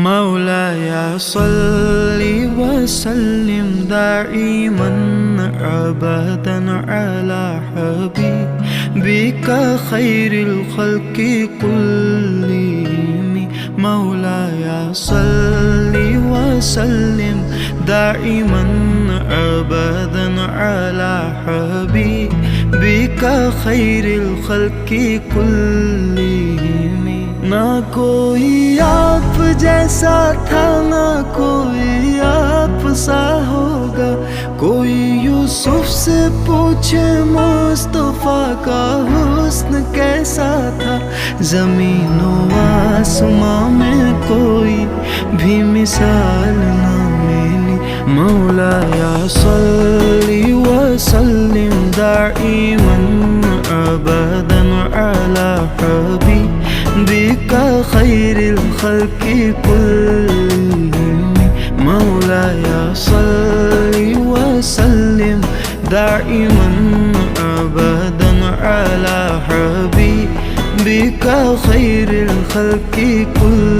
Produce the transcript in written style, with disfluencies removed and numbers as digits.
مولاي صل وسلم دائما أبدا على حبيبك خير الخلق كلهم. مولاي صل وسلم دائما أبدا على حبيبك خير الخلق كلهم. ना कोई आप जैसा था, ना कोई आप सा होगा। कोई यूसुफ से पूछे मुस्तफा का हुस्न कैसा था। ज़मीनो आसमां में कोई भी मिसाल ना मिली। मौलाया सल्ली वसल्लिम दाइमन अबदन अला हबीबिका खैरिल खल्क़ि कुल्लिहिम। मौलाया सल्ली वसल्लिम दाइमन अबदन अला हबीबिका खैरिल खल्क़ि कुल्लिहिम।